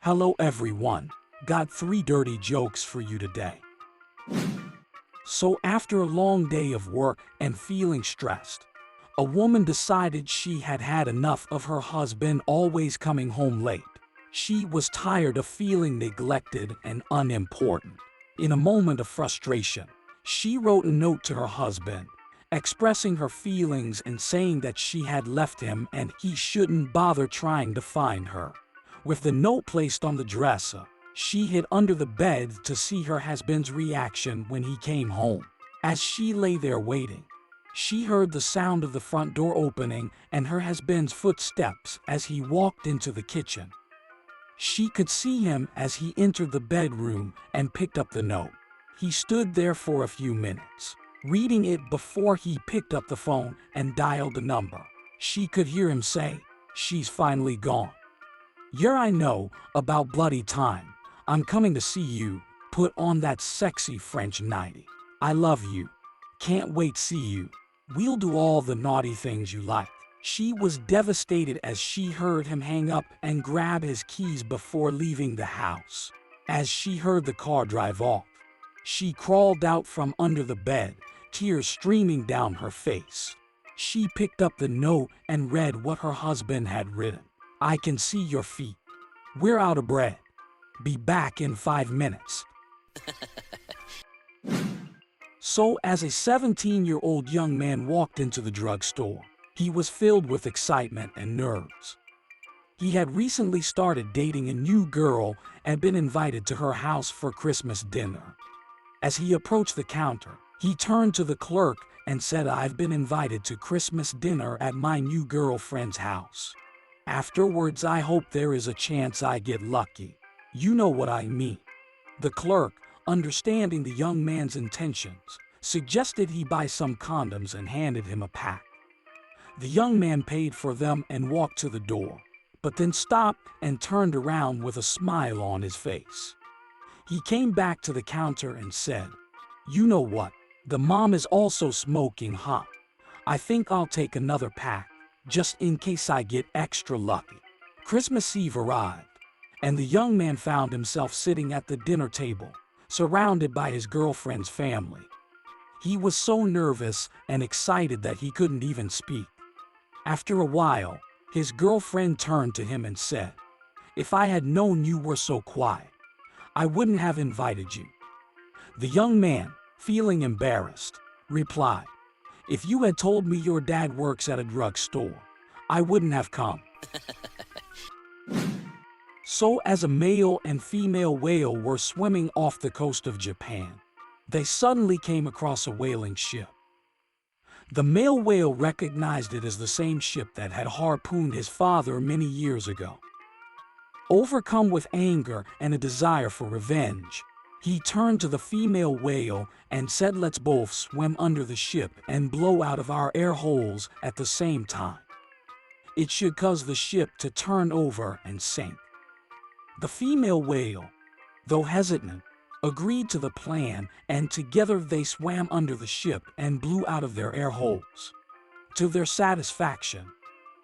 Hello everyone, got 3 dirty jokes for you today. So after a long day of work and feeling stressed, a woman decided she had had enough of her husband always coming home late. She was tired of feeling neglected and unimportant. In a moment of frustration, she wrote a note to her husband, expressing her feelings and saying that she had left him and he shouldn't bother trying to find her. With the note placed on the dresser, she hid under the bed to see her husband's reaction when he came home. As she lay there waiting, she heard the sound of the front door opening and her husband's footsteps as he walked into the kitchen. She could see him as he entered the bedroom and picked up the note. He stood there for a few minutes, reading it before he picked up the phone and dialed the number. She could hear him say, "She's finally gone. Yeah, I know, about bloody time. I'm coming to see you. Put on that sexy French nightie. I love you. Can't wait to see you. We'll do all the naughty things you like." She was devastated as she heard him hang up and grab his keys before leaving the house. As she heard the car drive off, she crawled out from under the bed, tears streaming down her face. She picked up the note and read what her husband had written. "I can see your feet. We're out of bread. Be back in 5 minutes." So as a 17-year-old young man walked into the drugstore, he was filled with excitement and nerves. He had recently started dating a new girl and been invited to her house for Christmas dinner. As he approached the counter, he turned to the clerk and said, "I've been invited to Christmas dinner at my new girlfriend's house. Afterwards, I hope there is a chance I get lucky. You know what I mean." The clerk, understanding the young man's intentions, suggested he buy some condoms and handed him a pack. The young man paid for them and walked to the door, but then stopped and turned around with a smile on his face. He came back to the counter and said, "You know what? The mom is also smoking hot. I think I'll take another pack, just in case I get extra lucky." Christmas Eve arrived, and the young man found himself sitting at the dinner table, surrounded by his girlfriend's family. He was so nervous and excited that he couldn't even speak. After a while, his girlfriend turned to him and said, "If I had known you were so quiet, I wouldn't have invited you." The young man, feeling embarrassed, replied, "If you had told me your dad works at a drugstore, I wouldn't have come." So as a male and female whale were swimming off the coast of Japan, they suddenly came across a whaling ship. The male whale recognized it as the same ship that had harpooned his father many years ago. Overcome with anger and a desire for revenge, he turned to the female whale and said, "Let's both swim under the ship and blow out of our air holes at the same time. It should cause the ship to turn over and sink." The female whale, though hesitant, agreed to the plan, and together they swam under the ship and blew out of their air holes. To their satisfaction,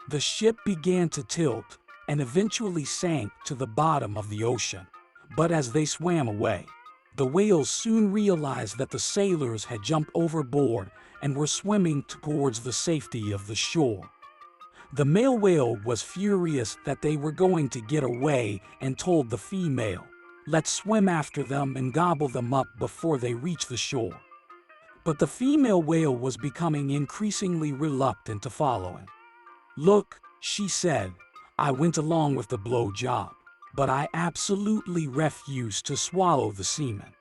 the ship began to tilt and eventually sank to the bottom of the ocean. But as they swam away, the whales soon realized that the sailors had jumped overboard and were swimming towards the safety of the shore. The male whale was furious that they were going to get away and told the female, "Let's swim after them and gobble them up before they reach the shore." But the female whale was becoming increasingly reluctant to follow him. "Look," she said, "I went along with the blow job, but I absolutely refuse to swallow the semen."